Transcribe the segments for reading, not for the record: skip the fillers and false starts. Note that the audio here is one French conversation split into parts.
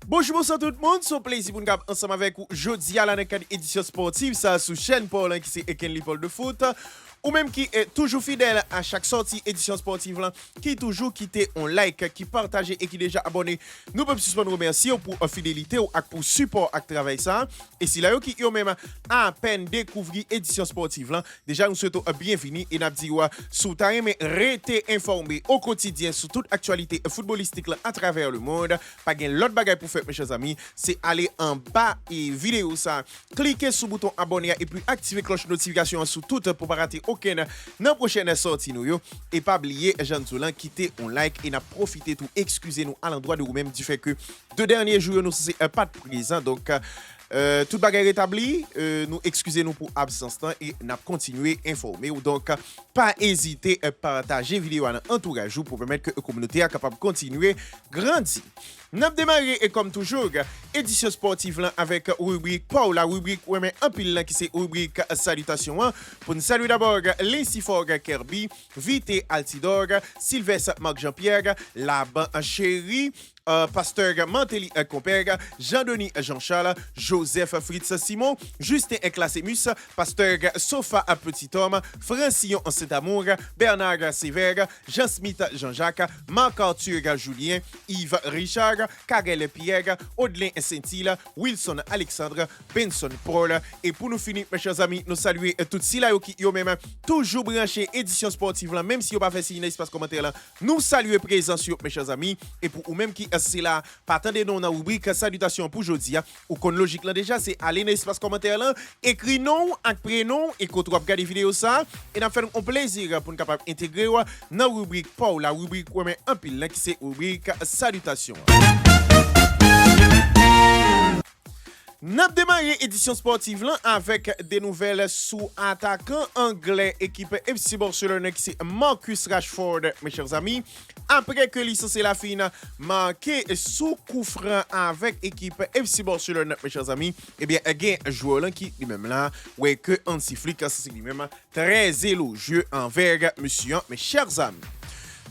Bonjour, bonsoir tout le monde, c'est un plaisir pour nous ensemble avec vous jeudi à la édition sportive, ça sous chaîne Paul qui c'est Eken Paul de foot. Ou même qui est toujours fidèle à chaque sortie édition sportive là, qui toujours quitté un like, qui partage et qui déjà abonné. Nous pouvons suspendre remercier pour fidélité ou pour support à travail ça. Et si là qui ont même à peine découvert édition sportive là, déjà nous souhaitons bienvenue et nous disons sous terrain mais restez informé au quotidien sur toute actualité footballistique là, à travers le monde. Pas gain l'autre bagaille pour faire mes chers amis, c'est aller en bas et vidéo ça, cliquez sur le bouton abonner et puis activer cloche de notification sur tout pour pas rater aucun dans la prochaine sortie nous yo et pas oublier Jean Zoulan quitter on like et n'a profité tout excusez-nous à l'endroit de vous-même du fait que deux derniers jours nous c'est pas de présent donc tout bagage rétabli, nous excusez-nous pour absence et n'a continué informer ou donc pas hésiter à partager vidéo à l'entourage pour permettre que la communauté est capable de continuer grandir. Nous avons démarré et comme toujours édition sportive là, avec rubrique Paul la rubrique où mais un pile là qui c'est rubrique salutation pour nous saluer d'abord Lindsay Forg Kirby, Vite Altidor, Sylvestre Marc Jean-Pierre, Laban Chéri, Pasteur Mantelli Compère, Jean-Denis Jean-Charles, Joseph Fritz Simon, Justin Classemus, Pasteur Sofa Petit Homme, Francillon Saint-Amour, Bernard Sévère, Jean-Smith Jean-Jacques, Marc-Arthur Julien, Yves Richard, Karel Pierre, Audelin Saint-Ile, Wilson Alexandre, Benson Paul. Et pour nous finir, mes chers amis, nous saluer toutes ceux qui ont même toujours branché édition sportive là, même si vous pas fait signer l'espace commentaire là, nous saluer présence sur mes chers amis et pour vous même qui c'est là, partendez nous dans la rubrique salutations pour aujourd'hui ou qu'on logique là déjà c'est aller dans l'espace commentaire là, écrit nom avec prénom et qu'on trouve regarder vidéo ça et n'a fait un plaisir pour nous capable intégrer dans la rubrique Paul la rubrique mais un pile là qui c'est rubrique salutations. N'a démarré édition sportive là avec des nouvelles sous attaquant anglais équipe FC Barcelone qui c'est Marcus Rashford mes chers amis après que licencié la fin marqué sous coup franc avec équipe FC Barcelone mes chers amis et bien gain joueur là qui lui-même là ouais que Hansi Flick c'est lui-même très élogieux envers monsieur mes chers amis.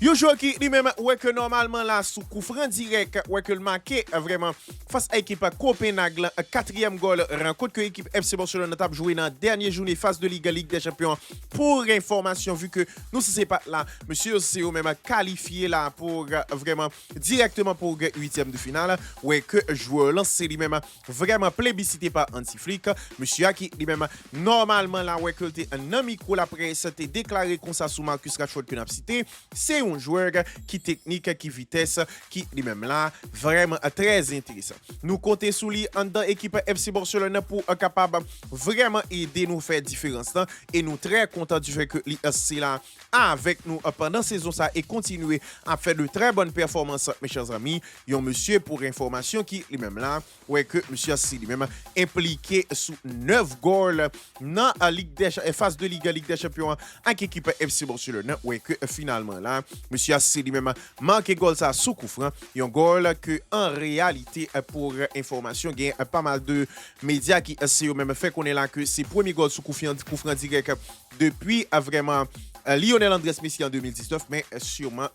Yo joueur qui lui-même ouais que normalement là sous coup franc direct ouais que le marqué vraiment face à l'équipe Copenhague quatrième goal rencontre que l'équipe FC Barcelone a joué dans dernière journée phase de Ligue des Champions. Pour information vu que nous c'est pas là monsieur c'est même qualifié là pour vraiment directement pour huitième de finale ouais que joueur là c'est lui-même vraiment plébiscité par Hansi Flick monsieur qui lui-même normalement là ouais que un ami micro la presse t'est déclaré comme ça sous Marcus Rashford que n'a cité c'est un joueur qui technique, qui vitesse, qui lui-même là, vraiment très intéressant. Nous comptons sur lui en dans l'équipe FC Barcelone pour capable vraiment aider nous faire différence et nous très contents du fait que c'est là avec nous pendant saison ça et continuer à faire de très bonnes performances mes chers amis. Un monsieur pour information qui lui-même là, ouais que monsieur c'est lui-même impliqué sous 9 goals dans la Ligue des phase de Ligue des Champions avec l'équipe FC Barcelone ouais que finalement là monsieur c'est lui-même manqué goal ça sous coup franc un goal que en réalité pour information il y a pas mal de médias qui c'est même fait qu'on est là que c'est premier goal sous coup franc direct depuis vraiment Lionel Andrés Messi en 2019 mais sûrement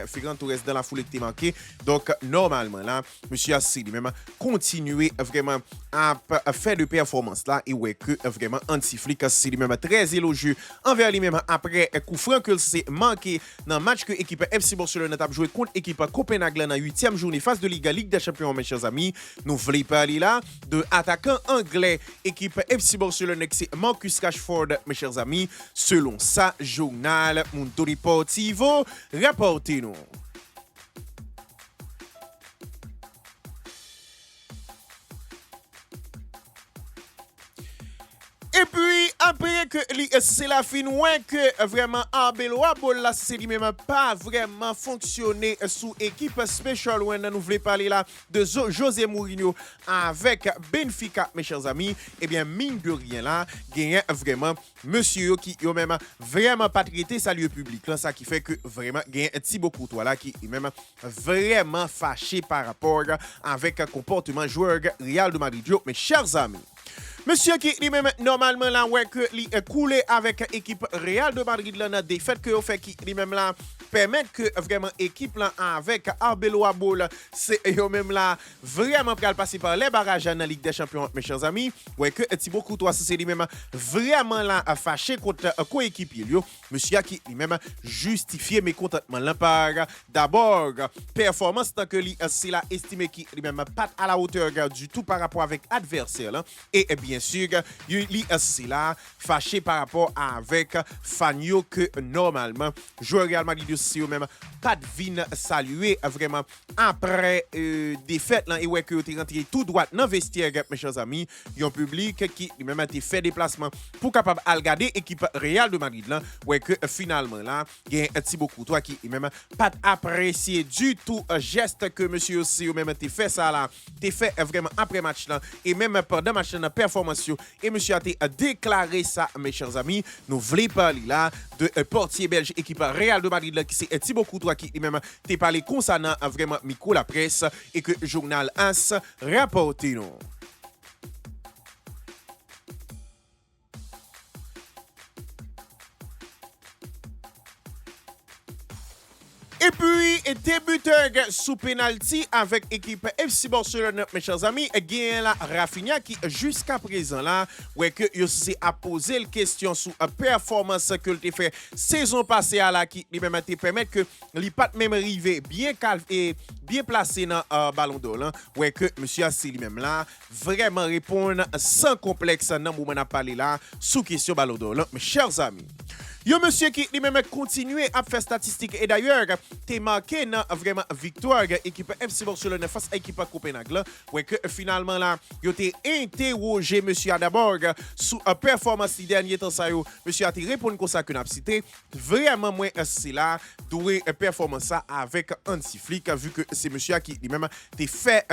Ferran Torres dans la foulée qui était manqué donc normalement là monsieur Assi lui-même continuer vraiment à faire de performance là et ouais que vraiment Hansi Flick c'est lui-même très élogieux envers lui-même après coup franc que c'est manqué dans match que équipe FC Barcelone a joué contre équipe Copenhague dans 8e journée phase de Ligue des Champions mes chers amis nous voulons parler là de attaquant anglais équipe FC Barcelone c'est Marcus Rashford mes chers amis selon ça journal Mundo Deportivo rapportez-nous. Et puis, après que c'est la fin, ouais, que vraiment Arbeloa Bolla, c'est lui-même pas vraiment fonctionné sous équipe spéciale. Où nous voulons parler là de José Mourinho avec Benfica, mes chers amis. Eh bien, mine de rien là, gagne vraiment monsieur qui a même vraiment pas traité sa lieu public. Là, ça qui fait que vraiment gagne Thibaut Courtois là qui est même vraiment fâché par rapport avec un comportement joueur Real de Madrid. Mes chers amis. Monsieur qui lui-même normalement là ouais que li coulé avec équipe Real de Madrid là dans défaite que fait qui lui-même là permettre que vraiment équipe là avec Arbeloa Ball, c'est eux même là vraiment pral passer par les barrages dans la Ligue des Champions, mes chers amis. Ouais que Thibaut Courtois c'est lui-même vraiment là fâché contre coéquipier lui. Monsieur qui lui-même justifié mécontentement là par d'abord performance tant que lui c'est là estimé qui lui-même pas à la hauteur du tout par rapport avec adversaire là. Et bien sûr lui c'est là fâché par rapport avec Fagno que normalement joueur Real Madrid aussi même pas de vin saluer vraiment après défaite là et ouais que tu rentré tout droit dans vestiaire mes chers amis, un public qui lui-même a fait déplacement pour capable à regarder équipe Real de Madrid là ouais que finalement là il y a un petit beaucoup toi qui même pas apprécié du tout geste que monsieur aussi même t'es fait ça là t'es fait vraiment après match là et même pendant match là performance et monsieur a déclaré ça mes chers amis nous voulons parler là de portier belge équipe Real de Madrid là qui c'est Thibaut Courtois qui même t'es parlé concernant vraiment micro la presse et que journal AS rapporte non. Et puis, débuteur sous penalty avec équipe FC Barcelone, mes chers amis, gagne la Rafinha qui jusqu'à présent là, ouais que il a posé la question sur la performance que il fait saison passée à la qui lui-même te permet que il pas même arrivé bien calme et bien placé dans ballon d'or là, ouais que monsieur Assi lui-même là vraiment répondre sans complexe dans moment n'a parlé là sous question ballon d'or là, mes chers amis. Yo monsieur qui lui-même continue à faire statistiques et d'ailleurs t'es marqué dans vraiment victoire équipe FC Barcelone face à équipe Copenhague là ouais que finalement là yo t'es interrogé monsieur d'abord sous performance dernier temps ça yo monsieur a répondu comme ça que n'a cité vraiment moi c'est là doué performance ça avec Hansi Flick vu que c'est monsieur qui lui-même t'es fait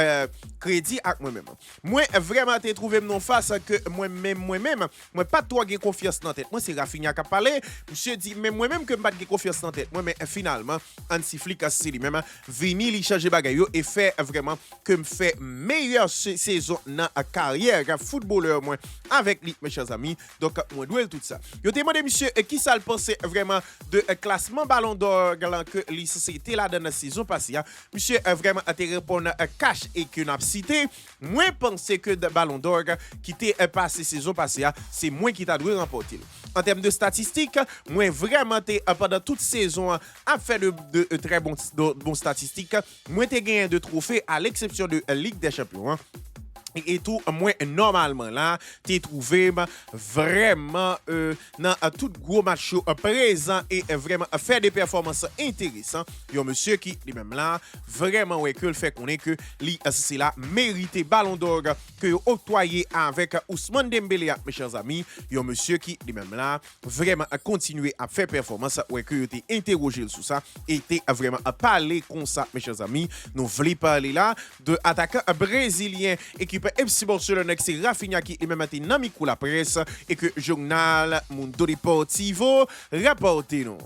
crédit avec moi-même moi vraiment t'ai trouvé non face que moi-même pas toi qui confiance dans tête moi c'est Rafinha qui a parlé. Monsieur dit, mais moi-même que je n'ai pas confiance en tête. Moi, mais finalement, Hansi Flick a c'est lui-même venu lui changer bagaille et fait vraiment que me fait meilleure saison dans la carrière footballeur moi avec lui, mes chers amis. Donc, moi, dois tout ça. Je demandé, monsieur, qui ça le pensait vraiment de classement ballon d'or que lui c'était là dans la saison passée. Monsieur, vraiment, a répondu cash et que n'a cité. Moi, pensais que le ballon d'or qui était passé saison passée, c'est moi qui t'a dû remporter. En termes de statistiques, moi vraiment pendant toute saison a fait de très bons statistiques. Moi t'ai gagné de trophées à l'exception de Ligue des Champions. Et tout, moi, normalement, là, t'es trouvé vraiment dans tout gros match présent et vraiment faire des performances intéressantes. Il y a un monsieur qui, lui-même là, vraiment, ouais, que le fait qu'on est que lui, c'est là, mérité ballon d'or que octroyé avec Ousmane Dembélé, mes chers amis. Il y a un monsieur qui, lui-même là, vraiment a continué à faire performance, ouais, que t'es interrogé sur ça et t'es vraiment à parler comme ça, mes chers amis. Nous voulons parler là de attaquant brésilien équipe FC Barcelone, c'est Rafinha qui est même été dans la presse et que journal Mundo Deportivo rapporte non.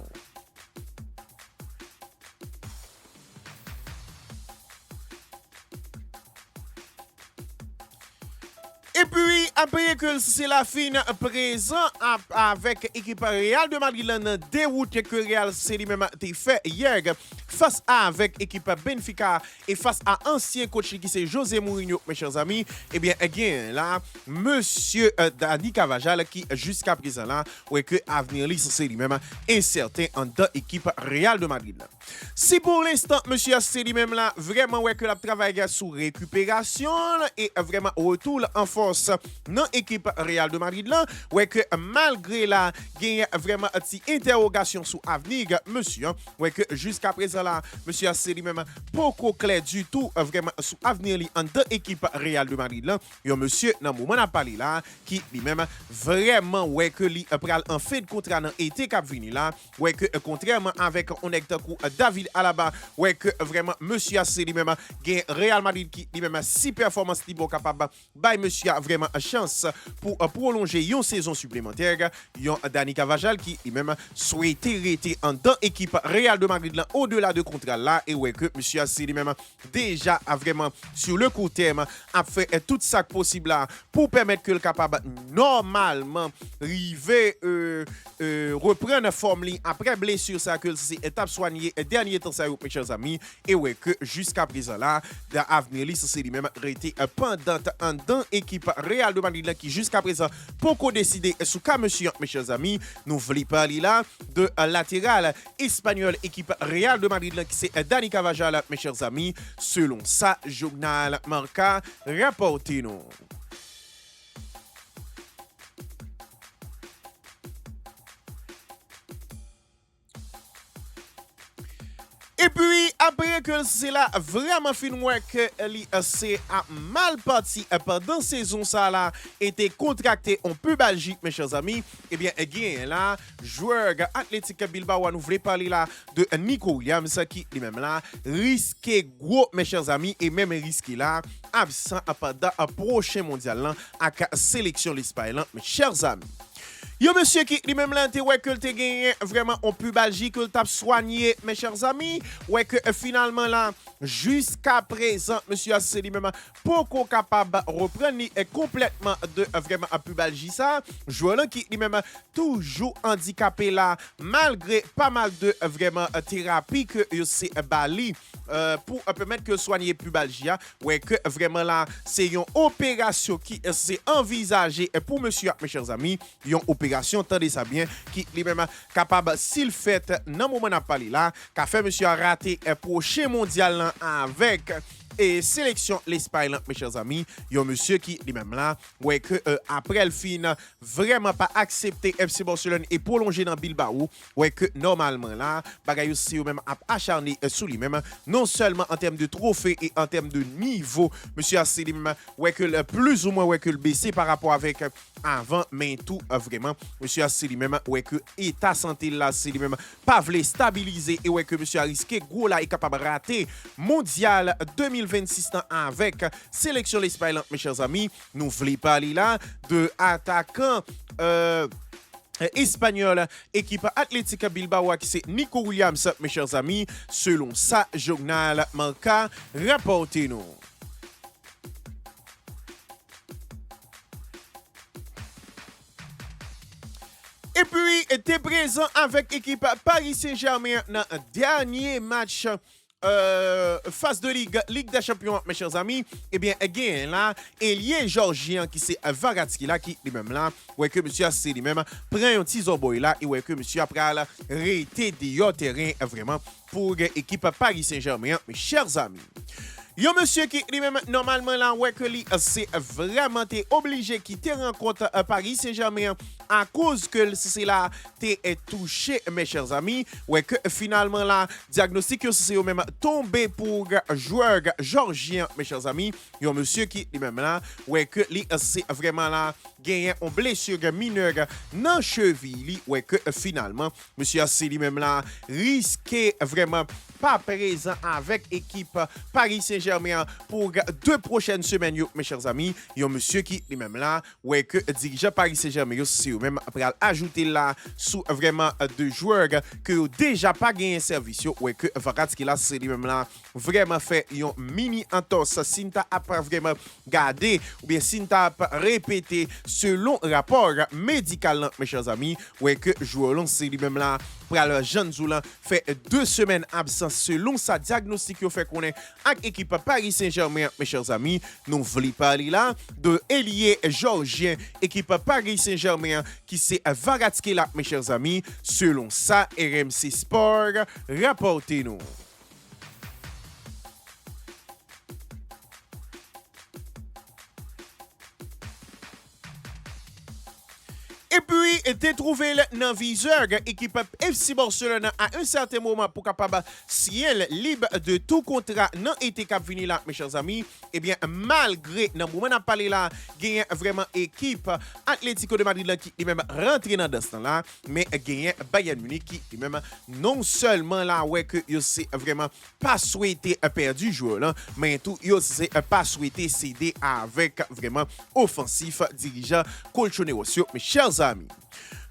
Et puis, après que c'est la fin présent avec l'équipe Real de Madrid, la déroute que Real c'est lui-même fait hier face avec l'équipe Benfica et face à ancien coach qui c'est José Mourinho, mes chers amis, eh bien, again, là, monsieur Dani Carvajal qui jusqu'à présent là, ouais que avenir c'est lui-même incertain en dans l'équipe Real de Madrid. Là. Si pour l'instant, monsieur c'est lui-même là, vraiment, ouais que la travaille sous récupération et vraiment retour en force dans l'équipe Real de Madrid là, ouais que malgré la gagne vraiment une petite interrogation sur avenir monsieur, ouais que jusqu'à présent là, monsieur c'est lui-même pas clair du tout vraiment sur avenir en dans équipe Real de Madrid là, yo monsieur dans moment n'a parlé là qui lui-même vraiment ouais que lui pral en fin de contrat dans été cap vini là, ouais que contrairement avec on est David Alaba, ouais que vraiment monsieur c'est lui-même gagne Real Madrid qui lui-même si performance li bon capable by monsieur vraiment chance pour prolonger une saison supplémentaire. Yon Dani Carvajal qui lui-même souhaitait rester en dans équipe Real de Madrid là au-delà de de contrat là et ouais que monsieur c'est lui-même déjà a vraiment sur le court terme a fait tout ça possible là pour permettre que le capable normalement river reprendre forme après blessure ça que c'est étape soignée dernier temps ça mes chers amis et ouais que jusqu'à présent là l'avenir li c'est lui-même été pendant en dans équipe Real de Madrid qui jusqu'à présent pour décider sous cas monsieur mes chers amis nous voulons parler là de latéral espagnol équipe Real de Madrid qui c'est Dani Carvajal mes chers amis selon ça journal Marca rapporté nous. Et puis, après que c'est là vraiment fin que c'est mal parti pendant saison ça là était contracté en peu Belgique mes chers amis et bien again là joueur Athletic Bilbao nous voulait parler là de Nico Williams qui lui-même là risqué gros mes chers amis et même risqué là absent pendant un prochain mondial là avec sélection l'Espagne mes chers amis. Yo monsieur qui lui-même là ouais que te gagné vraiment on peut Belgique que t'a soigné mes chers amis ouais que finalement là jusqu'à présent monsieur c'est lui-même pour qu'on capable reprendre complètement de vraiment un peu Belgique ça joueur là qui lui-même toujours handicapé là malgré pas mal de vraiment thérapie que c'est Bali pour permettre que soigner plus Belgique ouais que vraiment là c'est une opération qui c'est envisagé pour monsieur mes chers amis une opération tendez ça bien qui lui-même capable s'il fait dans moment n'a parlé là qu'a fait monsieur a raté prochain mondial là, avec et sélection l'Espagne mes chers amis yon monsieur qui lui-même là ouais que après le fin vraiment pas accepté FC Barcelone et prolongé dans Bilbao ouais que normalement là bagay aussi même acharné sous lui-même non seulement en termes de trophée et en termes de niveau monsieur a c'est lui-même ouais que plus ou moins ouais que le baissé par rapport avec avant mais tout vraiment monsieur a c'est lui-même ouais que état santé là c'est lui-même pas voulu stabiliser et ouais que monsieur a risqué gros là est capable rater mondial 2026 avec sélection l'Espagne mes chers amis nous voulons parler là de attaquant espagnol équipe Athletic Bilbao qui c'est Nico Williams mes chers amis selon ça journal Marca rapporté nous. Et puis, était présent avec l'équipe Paris Saint-Germain dans un dernier match phase de Ligue des Champions, mes chers amis. Eh bien, again, là, ailier georgien qui c'est Varatski là, qui lui-même là, ouais que monsieur c'est lui-même, prend un petit boy là, et ouais que monsieur après là, réité de terrain vraiment pour l'équipe Paris Saint-Germain, mes chers amis. Yo monsieur qui lui-même normalement là ouais que lui c'est vraiment t'es obligé quitter rencontre Paris Saint-Germain à cause que c'est là t'es touché mes chers amis ouais que finalement là diagnostic c'est au même tombé pour joueur georgien mes chers amis yo monsieur qui lui-même là ouais que lui c'est vraiment là gagné en blessure mineure dans cheville ouais que finalement monsieur c'est lui-même là risqué vraiment pas présent avec équipe Paris Saint-Germain pour 2 prochaines semaines yo, mes chers amis yon monsieur qui lui-même là ouais que dirigeant Paris Saint-Germain yo c'est même après ajouter là sous vraiment de joueurs que déjà pas gagné service yo ouais que Varatski là c'est lui-même là vraiment fait yon mini entorse Sinta a pas vraiment gardé ou bien Sinta a répété selon rapport médical mes chers amis ouais que joueur c'est lui-même là pour le jeune Zoulan fait 2 semaines absent selon sa diagnostic yo fait qu'on est avec équipe Paris Saint-Germain mes chers amis nous voulons parler là de ailier georgien équipe Paris Saint-Germain qui c'est Varatski là mes chers amis selon ça RMC Sport rapportez nous. Et puis, était trouvé dans viseur équipe FC Barcelone à un certain moment pour capable ciel libre de tout contrat non été cap fini là mes chers amis. Eh bien malgré dans moment n'a parlé là, gagne vraiment équipe Atlético de Madrid là, qui même rentré dans ce là, mais gagne Bayern Munich qui même non seulement là ouais que yo c'est vraiment pas souhaité perdre joueur là, mais tout yo c'est pas souhaité céder avec vraiment offensif dirigeant Colchonero mes chers amis.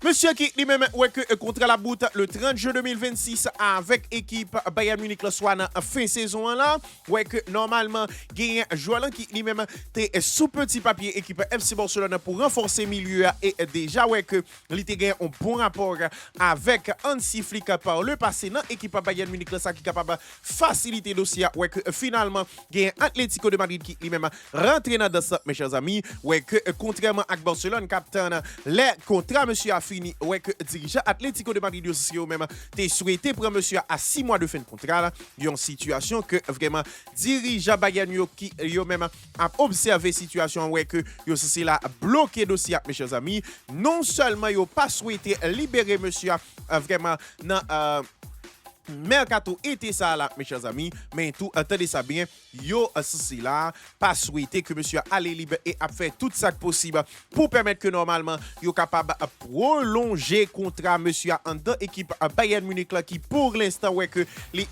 Monsieur qui lui-même ouais que contre la boute le 30 juin 2026 avec équipe Bayern Munich le soir dans fin saison là ouais que normalement gagne joueur qui lui-même t'es sous petit papier équipe FC Barcelone pour renforcer milieu et déjà ouais que il te gagne un bon rapport avec Hansi Flick par le passé dans équipe Bayern Munich là ça qui capable faciliter dossier ouais que finalement gagne Atlético de Madrid qui lui-même rentré dans ça mes chers amis ouais que contrairement à Barcelone capitaine les contrats monsieur a fini ouais que dirigeant Atlético de Madrid aussi même t'es souhaité pour monsieur à 6 mois de fin de contrat là une situation que vraiment dirigeant Bayern yo qui yo même a observé situation ouais que yo c'est là bloqué dossier mes chers amis non seulement yo pas souhaité libérer monsieur vraiment dans Mercato était ça là, mes chers amis, mais tout, attendez ça bien, yo, ceci là, pas souhaité que monsieur allait libre et a fait tout ça possible pour permettre que normalement, yo capable de prolonger contrat monsieur en deux équipes Bayern Munich là, qui pour l'instant, ouais, que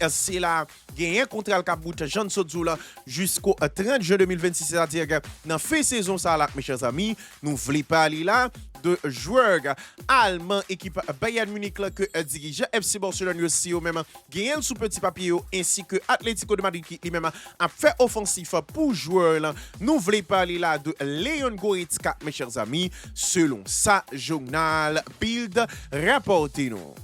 c'est là, gagne un contrat le Cabout Jean Sodzou là, jusqu'au 30 juin 2026, c'est-à-dire dans fin saison ça là, mes chers amis, nous voulons pas aller là, de joueurs allemands équipe Bayern Munich là, que dirige FC Barcelone aussi au même gagne sous petit papier ainsi que Atlético de Madrid qui lui-même a fait offensif pour joueurs là. Nous voulons parler là de Leon Goretzka mes chers amis selon sa journal Bild rapporté nous.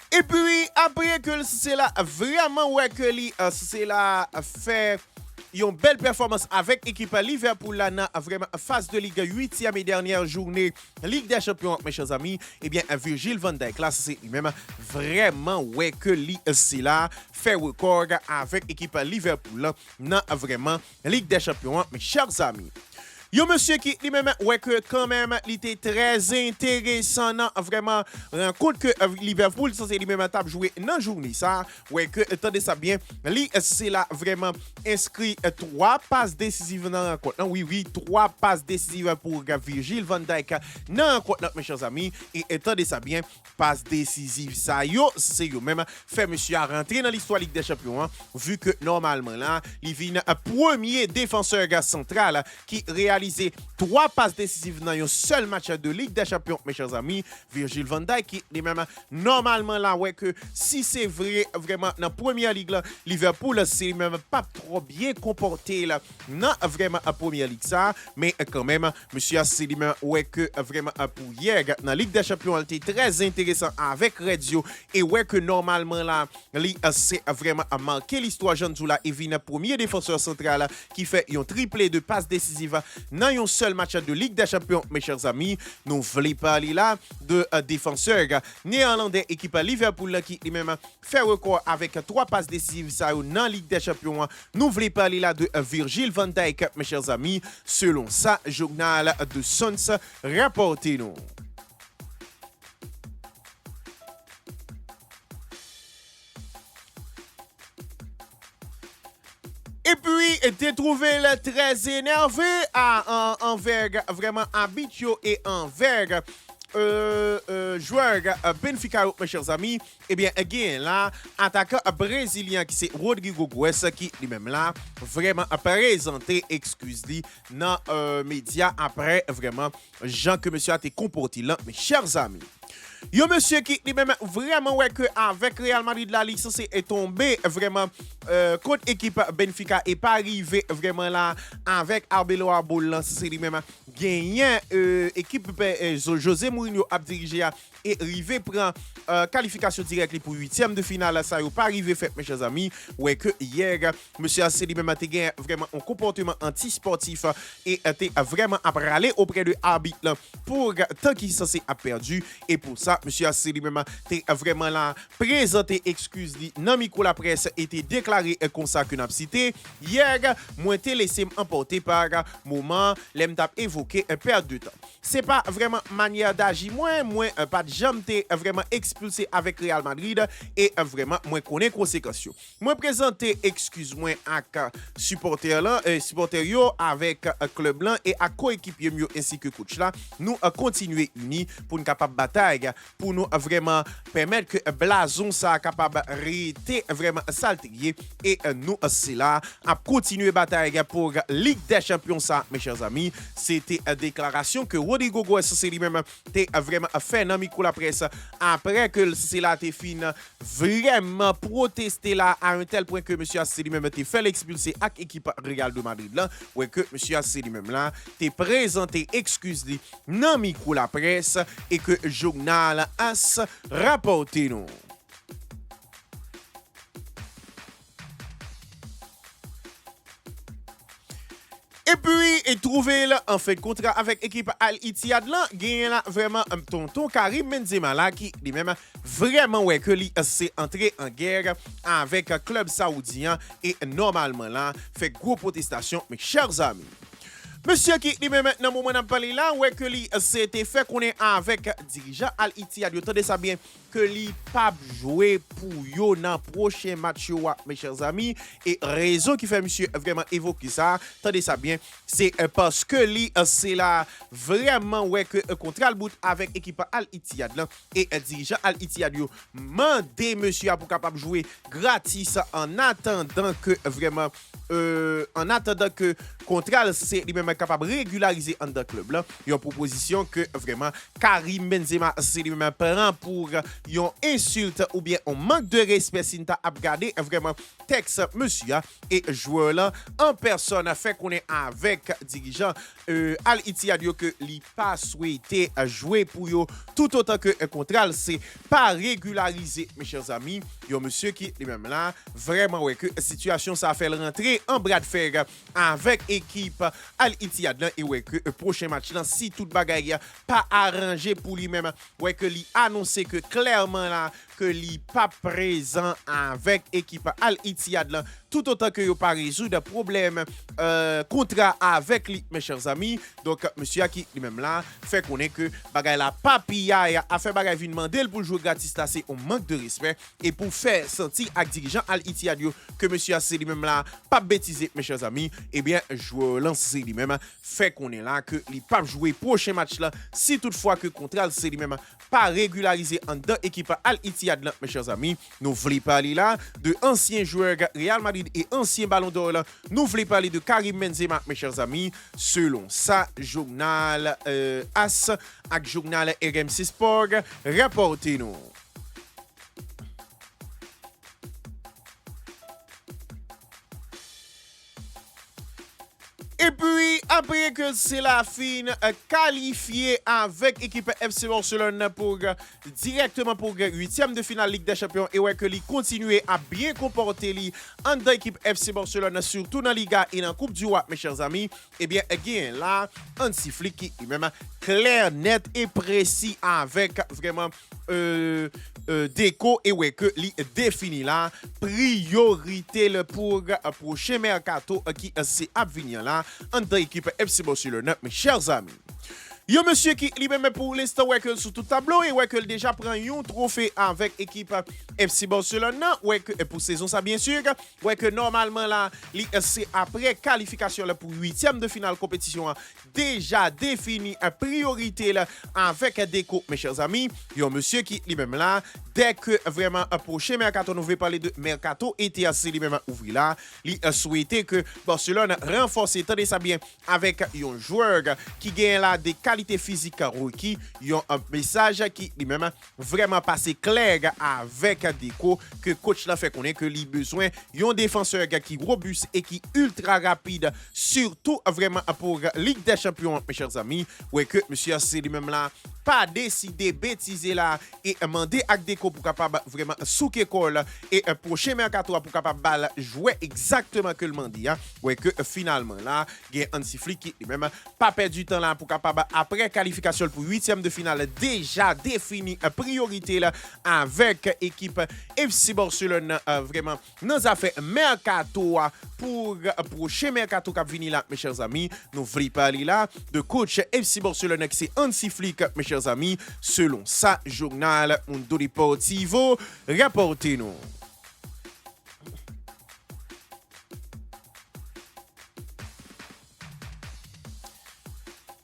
Et puis, après que c'est là, vraiment, ouais, que c'est là, fait une belle performance avec l'équipe Liverpool là, dans vraiment phase de Ligue 8e et dernière journée, Ligue des Champions, mes chers amis, eh bien, Virgil van Dijk, là, c'est lui-même vraiment, ouais, que c'est là, fait record avec l'équipe Liverpool là, dans vraiment Ligue des Champions, mes chers amis. Yo monsieur qui lui-même ouais que quand même il était très intéressant non, vraiment rencontre que Liverpool ça c'est lui-même table jouer dans journée ça ouais que attendez ça bien lui c'est là vraiment inscrit 3 passes décisives dans rencontre non, oui 3 passes décisives pour Virgil van Dijk dans rencontre mes chers amis et attendez ça bien passe décisive ça yo c'est yo même fait monsieur à rentrer dans l'histoire Ligue des Champions hein, vu que normalement là il vient premier défenseur central qui réalisé 3 passes décisives dans un seul match de Ligue des Champions, mes chers amis. Virgil van Dijk qui est même normalement là, ouais, que si c'est vrai, vraiment, dans la première ligue, là, Liverpool, c'est même pas trop bien comporté là, dans vraiment la première ligue, ça. Mais quand même, monsieur, c'est lui-même, ouais, que vraiment pour hier, dans la Ligue des Champions, il était très intéressant avec Radio. Et ouais, que normalement là, c'est vraiment marqué l'histoire Jean Zoula et vient premier défenseur central là, qui fait un triplé de passes décisives dans un seul match de Ligue des Champions, mes chers amis. Nous voulons parler là de défenseur néerlandais équipe Liverpool là, qui lui-même fait record avec 3 passes décisives ça dans Ligue des Champions. Nous voulons parler là de Virgil van Dijk, mes chers amis, selon sa journal de Sons rapporté nous. Et puis, t'es trouvé très énervé envers vraiment habitué et envers joueur Benfica, mes chers amis. Eh bien, again, là, attaquant brésilien qui c'est Rodrigo Goes qui lui-même là, vraiment a présenté excuse dans médias après vraiment Jean que monsieur a été comporté là, mes chers amis. Yo monsieur qui lui-même vraiment ouais que avec Real Madrid la Ligue c'est est tombé vraiment contre équipe Benfica et pas arrivé vraiment là avec Arbeloa Arboul c'est lui-même gagné équipe José Mourinho a dirigé et arrivé prend qualification directe pour 8e de finale ça yo pas arrivé fait mes chers amis ouais que hier monsieur a lui-même a gagné vraiment un comportement anti-sportif et était vraiment à râler auprès de arbitre pour tant qu'il censé a perdu et pour ça monsieur Asseli lui-même t'es vraiment là présenté excuse dans micro la presse était déclaré comme ça que n'a cité hier moi t'ai laissé m'emporter par moment l'aime t'a évoqué perte de temps c'est pas vraiment manière d'agir moi pas de jamais t'ai vraiment expulsé avec Real Madrid et vraiment moi connais conséquences moi présenter excuse-moi à supporter là supporter yo avec club blanc et à coéquipier mieux ainsi que coach là nous continuer unis pour une capable bataille pour nous vraiment permettre que blason ça capable rester vraiment saltillé et nous c'est là à continuer bataille pour Ligue des Champions ça mes chers amis. C'était une déclaration que Rodrigo Goes c'est lui-même t'es vraiment fait dans micro la presse après que c'est là t'es fin vraiment protester là à un tel point que monsieur c'est lui-même t'es fait l'expulser avec équipe Real de Madrid là ouais que monsieur c'est lui-même là t'es présenté excuse dans micro la presse et que journal AS rapporté nous. Et puis, et trouver là, en fait, contrat avec l'équipe Al-Ittihad là, gagné là vraiment un tonton Karim Benzema là, qui lui-même vraiment ouais que lui s'est entré en guerre avec un club saoudien et normalement là, fait gros protestation, mes chers amis. Monsieur qui lui même dans moment n'a parlé là ouais que lui c'était fait qu'on est avec dirigeant Al-Ittihad. Vous entendez ça bien que lui pas jouer pour yo dans prochain match yo, mes chers amis et raison qui fait monsieur vraiment évoquer ça. Entendez ça bien, c'est parce que lui c'est là vraiment ouais que contrat le bout avec équipe Al-Ittihad là et dirigeant Al-Ittihad yo mandé monsieur pour capable jouer gratis en attendant que vraiment en attendant que contrat c'est lui-même capable de régulariser en dans club là. Il y a une proposition que vraiment Karim Benzema c'est lui-même prend pour une insulte ou bien un manque de respect si t'as regardé vraiment texte monsieur et joueur là en personne fait qu'on est avec dirigeant Al-Ittihad que li pas souhaité jouer pour yo tout autant que un contrat c'est pas régularisé mes chers amis. Il y a monsieur qui lui-même là vraiment ouais que situation ça fait rentrer en bras de fer avec équipe Al-Ittihad là et ouais que prochain match là si toute bagaille pas arrangé pour lui-même ouais que lui annoncé que clairement là que lui pas présent avec équipe Al-Ittihad là tout autant que yo pas résoudre problème contrat avec lui mes chers amis. Donc monsieur qui lui-même là fait connaître que bagaille la papilla a fait bagaille vinn demander pour jouer gratis là c'est un manque de respect et pour faire sentir avec dirigeant Al-Ittihad que monsieur c'est lui-même là pas bêtiser mes chers amis et bien joueur lancé lui-même fait qu'on est là que il pas jouer prochain match là si toutefois que contrat c'est lui-même pas régularisé en deux équipes Al-Ittihad là mes chers amis. Nous voulons parler là de anciens joueurs Real Madrid et ancien ballon d'or là. Nous voulons parler de Karim Benzema mes chers amis selon ça journal AS avec journal RMC Sport rapportez nous. Et puis, après que c'est la fin qualifiée avec l'équipe FC Barcelone pour directement pour 8e de finale Ligue des Champions et ouais que lui continue à bien comporter lui en dans l'équipe FC Barcelone surtout dans Liga et dans Coupe du Roi mes chers amis. Et bien, again là, Hansi Flick qui est même clair, net et précis avec vraiment déco et ouais que li défini là priorité pour prochain mercato qui c'est à venir là entre équipe FC Barcelone mes chers amis. Yo monsieur qui lui-même pour l'instant ouais que sur tout tableau et ouais que déjà prend un trophée avec équipe FC Barcelone ouais que pour saison ça bien sûr ouais que normalement là c'est après qualification là pour 8e de finale compétition déjà défini priorité là avec déco mes chers amis. Yo monsieur qui lui-même là dès que vraiment prochain mercato nous veut parler de mercato été assez lui-même ouvrir là il souhaité que Barcelone renforce attendez ça bien avec un joueur qui gagne là des qualités physiques requis, il y a un message qui lui-même vraiment passé clair avec Deco que coach l'a fait connaître que lui besoin un défenseur qui robuste et qui ultra rapide surtout vraiment pour Ligue des Champions mes chers amis ouais que monsieur c'est lui-même là pas décidé bêtiser là et demander à Deco pour capable vraiment souke école et prochain mercato pour capable jouer exactement que le mandi ouais que finalement là il y a Hansi Flick qui lui-même pas perdu temps là pour capable après qualification pour 8e de finale déjà défini priorité là avec équipe FC Barcelone vraiment nous a fait mercato pour prochain mercato qui venir là mes chers amis. Nous voulons parler là de coach FC Barcelone qui c'est Hansi Flick mes chers amis selon ça journal Mundo Deportivo rapportez nous.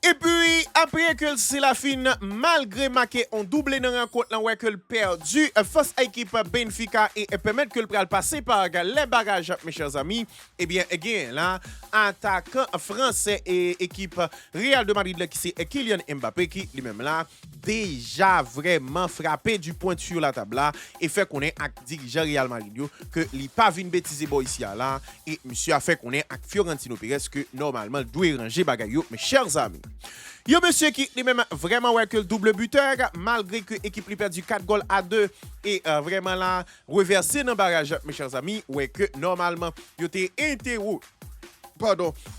Et puis, après que c'est la fin, malgré marqué on doublé dans la rencontre, ouais que le perdu face à l'équipe Benfica et permettre que le pral passer par les bagages, mes chers amis, eh bien, again, là, attaquant français et équipe Real de Madrid qui c'est Kylian Mbappé qui lui-même là déjà vraiment frappé du point sur la table là et fait qu'on est avec dirigeant Real Madrid que il pas vinn bêtise boy ici là et monsieur a fait qu'on est avec Fiorentino Perez que normalement doit ranger bagaille mes chers amis. Yo monsieur qui lui-même vraiment ouais que le double buteur malgré que l'équipe lui perdu 4 goals à 2 et vraiment là reversé dans barrage mes chers amis ouais que normalement yo était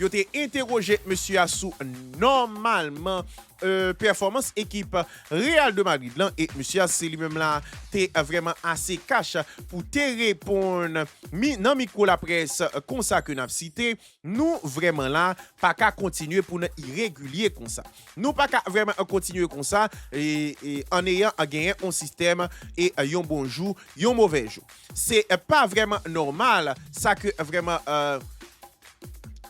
yo t'ai interrogé monsieur Assou normalement performance équipe Real de Madrid là et monsieur Assou lui-même là t'es vraiment assez cash pour te répondre dans micro la presse comme ça que n'a cité nous vraiment là pas qu'à continuer pour nous irrégulier comme ça nous pas qu'à vraiment continuer comme ça et en ayant à gagner un système et un bon jour un mauvais jour c'est pas vraiment normal ça que vraiment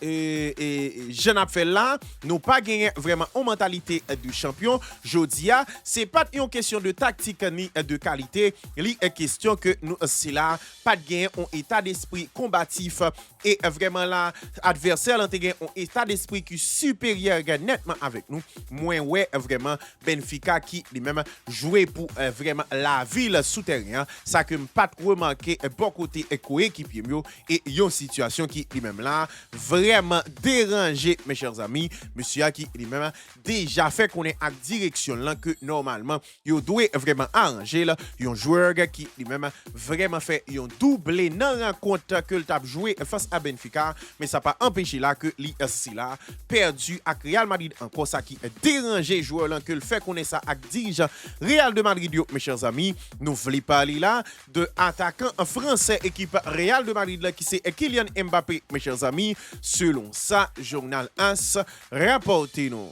je n'ai fait là, nous pas gagné vraiment en mentalité du champion. Jodia, c'est pas une question de tactique ni de qualité, c'est une question que nous c'est là pas gagné en état d'esprit combatif et vraiment là adversaire a gagné en état d'esprit qui supérieur nettement avec nous. Moins ouais vraiment Benfica qui lui-même jouer pour vraiment la ville souterraine, ça que pas remarqué bon côté coéquipier et une situation qui lui-même là vraiment dérangé mes chers amis monsieur qui lui-même déjà fait qu'on est à direction là que normalement il doit vraiment arranger là un joueur qui lui-même vraiment fait un doublé dans rencontre que le tape joué face à Benfica mais ça pas empêché là que l'ISC là perdu à Real Madrid encore ça qui dérangé joueur là que le fait qu'on est ça à dirigeant Real de Madrid mes chers amis nous voulons parler là de attaquant français équipe Real de Madrid là qui c'est Kylian Mbappé mes chers amis. Selon ça, Journal AS, rapportez-nous.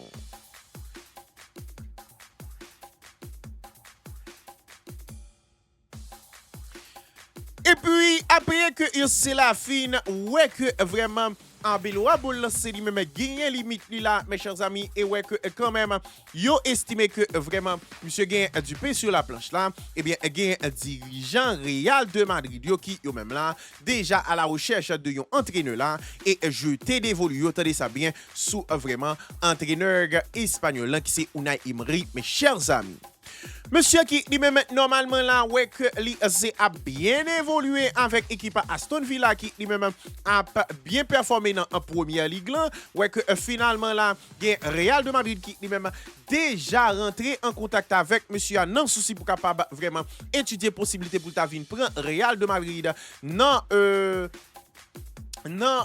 Et puis, après que c'est la fin, ouais que vraiment, en Bélois, c'est lui-même gagné limite là, mes chers amis, et ouais que quand même, yo estimé que vraiment, monsieur gagne du pain sur la planche là, et bien, gagne dirigeant Real de Madrid, yo qui, yo même là, déjà à la recherche de yon entraîneur là, et jeté d'évoluer, yo tendez ça bien, sous vraiment entraîneur espagnol là, qui c'est Unai Emery, mes chers amis. Monsieur qui lui-même normalement là ouais que l'IC a bien évolué avec l'équipe Aston Villa qui lui-même a bien performé dans la première ligue là ouais que finalement là il y a Real de Madrid qui lui-même déjà rentré en contact avec monsieur non souci pour capable vraiment étudier possibilité pour ta vie prendre Real de Madrid non,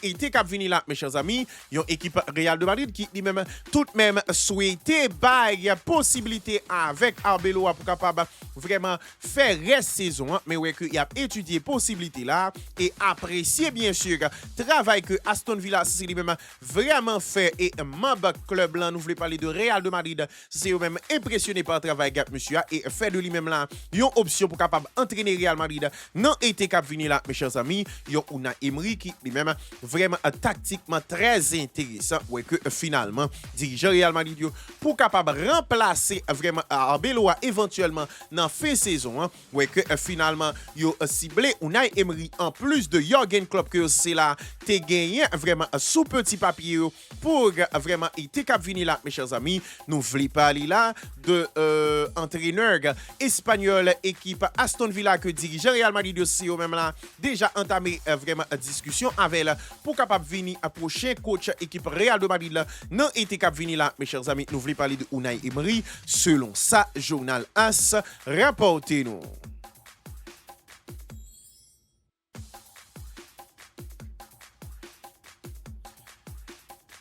était cap vini là, mes chers amis, yon équipe Real de Madrid qui lui-même tout même souhaité bail possibilité avec Arbeloa pour capable vraiment faire reste saison, mais ouais que y a étudié possibilité là et apprécier bien sûr travail que Aston Villa c'est lui-même vraiment fait et membre club là nous voulons parler de Real de Madrid c'est eux-même impressionné par le travail gars monsieur et fait de lui-même là une option pour capable entraîner Real Madrid non été cap vini là mes chers amis yon Unai Emery qui lui-même vraiment tactiquement très intéressant ouais que finalement dirigeant Real Madrid pour capable remplacer vraiment Arbeloa éventuellement dans fin saison ouais que finalement yo ciblé Unai Emery en plus de Jürgen Klopp que c'est là t'es gagné vraiment sous petit papier pour vraiment été cap vini là mes chers amis nous voulons parler là de entraîneur espagnol équipe Aston Villa que dirigeant Real Madrid aussi au même là déjà entamé vraiment discussion avec pour capable venir approcher coach équipe Real de Madrid là non été cap venir là mes chers amis nous voulons parler de Unai Emery selon ça Journal AS rapportez-nous.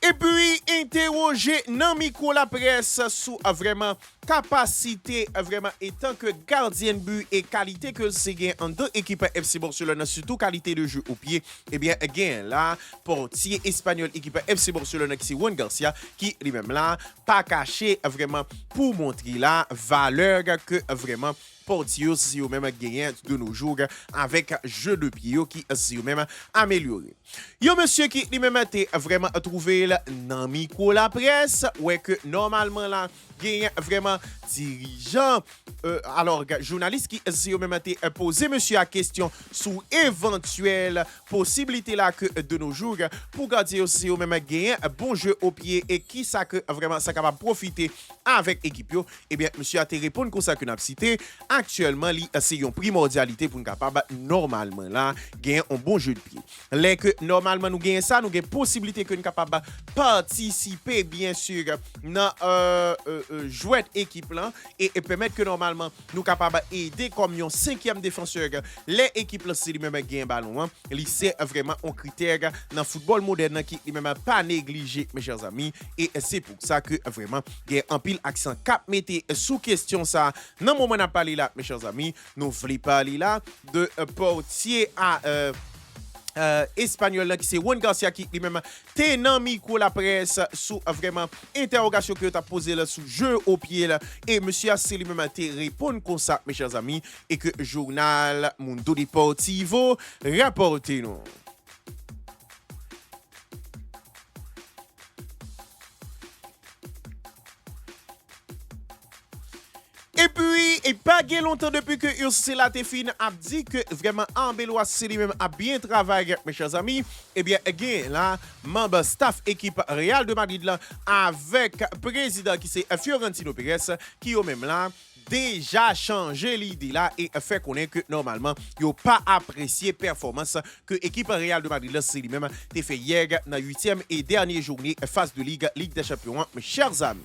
Et puis, interroger dans micro la presse sous vraiment capacité, vraiment étant que gardien de but et qualité que c'est gain en deux équipes FC Barcelone, surtout qualité de jeu au pied, eh bien, gain là, portier espagnol équipe FC Barcelone qui c'est Juan Garcia, qui lui-même là, pas caché vraiment pour montrer la valeur que vraiment portier si vous même gagné de nos jours avec jeu de pied qui si vous même amélioré. Yo monsieur qui lui même été vraiment trouvé dans micro la presse, ouais que normalement là, gagne vraiment dirigeant, alors journaliste qui si même été posé monsieur à question sous éventuelle possibilité là que de nos jours pour garder aussi au même gagner un bon jeu au pied et qui ça que vraiment ça capable profiter avec équipe yo, eh bien monsieur a te répondre comme ça que n'a cité actuellement c'est une primordialité pour nous capable normalement là gagner un bon jeu de pied. Les que normalement nous gagnons ça, nous gagnons possibilité que nous capable participer bien sûr dans jouer équipe là et permettre que normalement nous capables aider comme un cinquième défenseur les équipes là c'est lui même gain ballon hein. C'est vraiment un critère dans le football moderne qui lui même pas négligé mes chers amis et c'est pour ça que vraiment il y a un pile accent cap mettez sous question ça dans moment n'a parlé là mes chers amis nous voulons parler là de portier à espagnol qui c'est Juan Garcia qui lui-même t'es dans micro la presse sous vraiment interrogation que tu as posé là sous jeu au pied là et monsieur a lui-même te répondre comme ça mes chers amis et que journal Mundo Deportivo rapportez nous. Et puis, et pas longtemps depuis que Ursula Tefine a dit que vraiment Ambellois c'est lui-même a bien travaillé, mes chers amis. Eh bien, again, là, membre staff équipe Real de Madrid là, avec président qui c'est Florentino Pérez, qui au même là, déjà changé l'idée là et fait connaître que normalement, il n'a pas apprécié performance que l'équipe Real de Madrid là, c'est lui-même fait hier dans la 8e et dernière journée phase de Ligue des Champions, mes chers amis.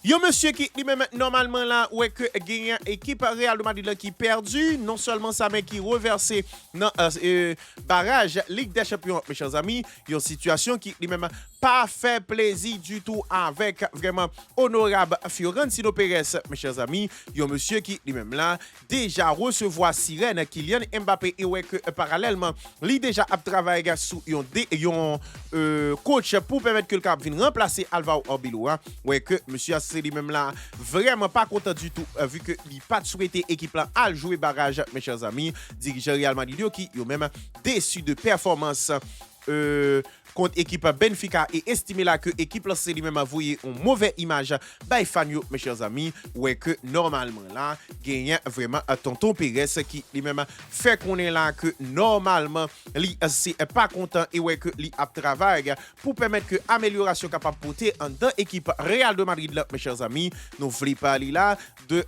Yo monsieur qui lui-même normalement là ouais que gagne équipe Real de Madrid là, qui perdu non seulement ça mais qui reversé dans barrage Ligue des Champions mes chers amis, une situation qui lui-même pas fait plaisir du tout avec vraiment honorable Florentino Pérez mes chers amis, un monsieur qui lui-même là déjà recevoir sirène Kylian Mbappé et ouais que parallèlement lui déjà a travaillé sous un coach pour permettre que le cap vienne remplacer Alvaro Arbeloa ouais que monsieur c'est lui-même là vraiment pas content du tout vu que il pas souhaité équipe là à jouer barrage mes chers amis, dirigeant Real Madrid qui yo même déçu de performance contre équipe Benfica et estimé là que équipe là c'est lui-même avoué une mauvaise image by Fanio mes chers amis ouais que normalement là gagne vraiment tonton Pérez qui lui-même fait qu'on est là que normalement lui c'est pas content et ouais que lui a travaillé pour permettre que amélioration capable porter en dans équipe Real de Madrid là mes chers amis nous voulons parler là de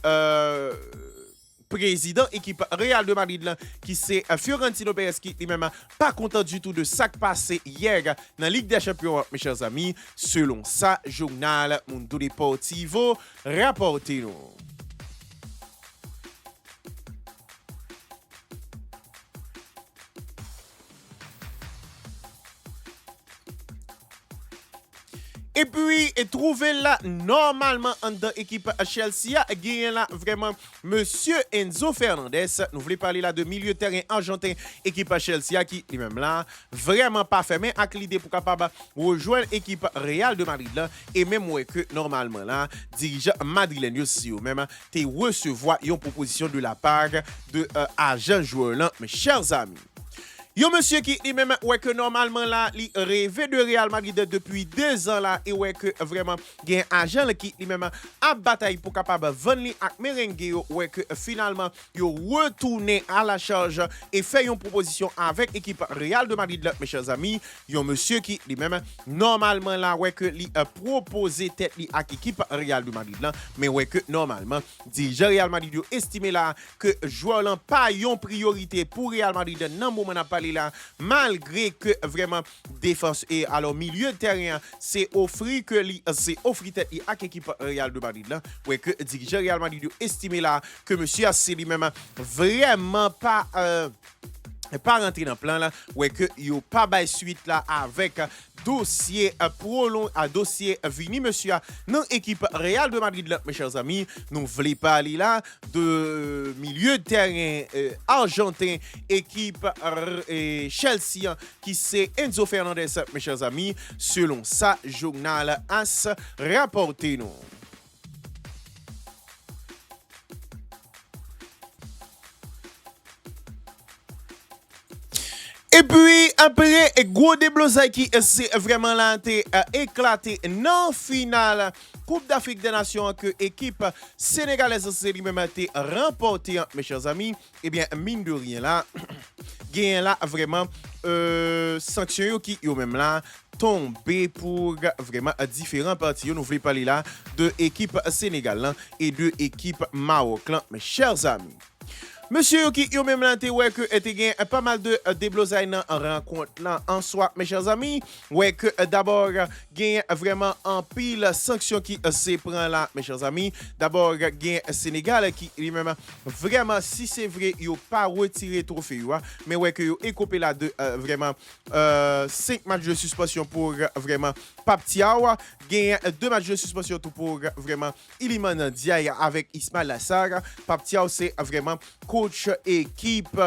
président équipe Real de Madrid là, qui c'est Florentino Pérez qui lui-même pas content du tout de ça qui passé hier dans la Ligue des Champions mes chers amis selon ça journal Mundo Deportivo rapportez nous. Et puis, trouver là, normalement, dans l'équipe Chelsea, il y a là vraiment Monsieur Enzo Fernandez. Nous voulons parler là de milieu de terrain argentin, équipe Chelsea, qui lui-même là, vraiment pas fermé avec l'idée pour capable rejoindre l'équipe Real de Madrid là. Et même ouais, que normalement là, dirigeant madrilène aussi, même, tu recevoir une proposition de la part de agent joueur là, mes chers amis. Yo monsieur qui lui-même ouais que normalement là il rêvait de Real Madrid depuis 2 ans là et ouais que vraiment il y a un agent qui lui-même a bataille pour capable vendre li ak merengue ouais que finalement yo retourné à la charge et fait une proposition avec équipe Real de Madrid là, mes chers amis. Yo monsieur qui lui-même normalement là ouais que li proposé tête li ak équipe Real de Madrid là mais ouais que normalement dirigeant Real Madrid yo estimé là que joueur là pas une priorité pour Real Madrid dans moment n'a pas là, malgré que vraiment défense et alors milieu de terrain c'est offrir que c'est offrir tête à l'équipe Real de Madrid là ouais que dirigeant Real Madrid estimé là que monsieur a lui-même vraiment pas rentrer dans le plan là ouais que yo pas bail suite là avec dossier dossier vini monsieur dans équipe Real de Madrid là mes chers amis nous voulons parler là de milieu de terrain argentin équipe Chelsea qui c'est Enzo Fernandez mes chers amis selon ça journal AS rapporté nous. Et puis, après, gros déblosay qui c'est vraiment là, éclaté dans finale Coupe d'Afrique des Nations que l'équipe sénégalaise c'est lui-même a été remportée, mes chers amis. Eh bien, mine de rien là, gain là vraiment sanction qui yo même là tombé pour vraiment différents partis. Nous voulons parler là de l'équipe Sénégal là, et de l'équipe Maroc là, mes chers amis. Monsieur qui yo même là ouais que était gain pas mal de déblosay dans rencontre là en soi mes chers amis ouais que d'abord gain vraiment en pile sanction qui se prend là mes chers amis d'abord gain Sénégal qui lui-même vraiment si c'est vrai yo pas retiré trophée mais ouais que yo écopé là de vraiment 5 matchs de suspension pour vraiment Paptiawa gain 2 matchs de suspension tout pour vraiment Iliman Ndiaye avec Ismail Assar. Paptiawa c'est vraiment coach équipe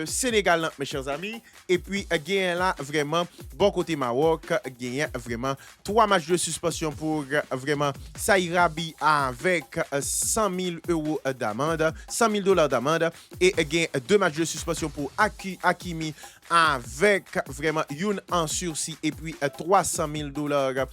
Sénégal, mes chers amis. Et puis, gain là, vraiment, bon côté Maroc, gain vraiment 3 matchs de suspension pour vraiment Saïrabi avec 100 000 euros d'amende, 100 000 dollars d'amende. Et gain 2 matchs de suspension pour Hakimi avec vraiment une en sursis et puis 300 000 dollars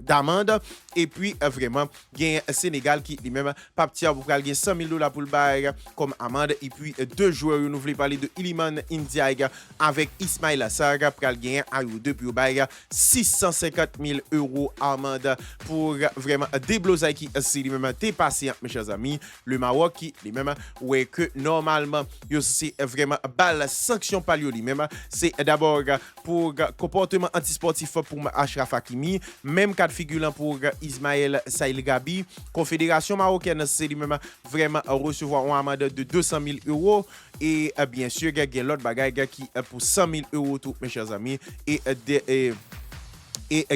d'amende. Et puis, vraiment, gain Sénégal qui lui-même, Paptia, vous gagner 100 000 dollars pour le bail comme amende. Et puis, 2 joueurs, nous voulons parler de Iliman Ndiaye avec Ismail Assar pour gagner à 2 pour le bail 650 000 euros amende pour vraiment débloser qui c'est lui-même dépassé, mes chers amis. Le Maroc qui lui-même, ouais, que normalement, c'est vraiment balle sanction par lui-même. C'est d'abord pour comportement antisportif pour Achraf Hakimi, même cas de figure pour Ismaël Saïl Gabi. Confédération marocaine, c'est lui-même vraiment recevoir une amende de 200 000 euros. Et bien sûr, il y a l'autre bagaille qui pour 100 000 euros, tout, mes chers amis. Et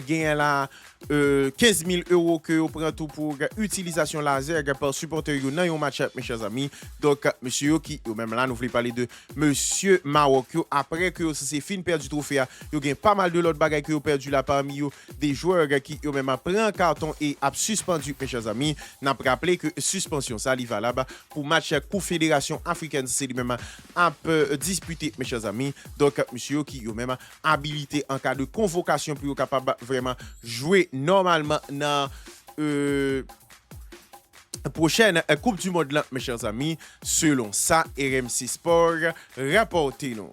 gagne là 15 000 euros que vous prenez tout pour utilisation laser par supporter dans un match, mes chers amis. Donc, monsieur qui, même là, nous voulons parler de monsieur Maroc. Après que c'est fini perdu trophée, il y a pas mal de l'autre bagaille que vous perdu là parmi eux, des joueurs qui ont même pris un carton et a suspendu, mes chers amis. N'a pas rappelé que suspension, ça va là-bas pour match Confédération africaine, c'est lui-même un peu disputé, mes chers amis. Donc, monsieur qui ont même habilité en cas de convocation pour capable vraiment jouer normalement dans prochaine Coupe du Monde là, mes chers amis, selon ça RMC Sport rapportez nous.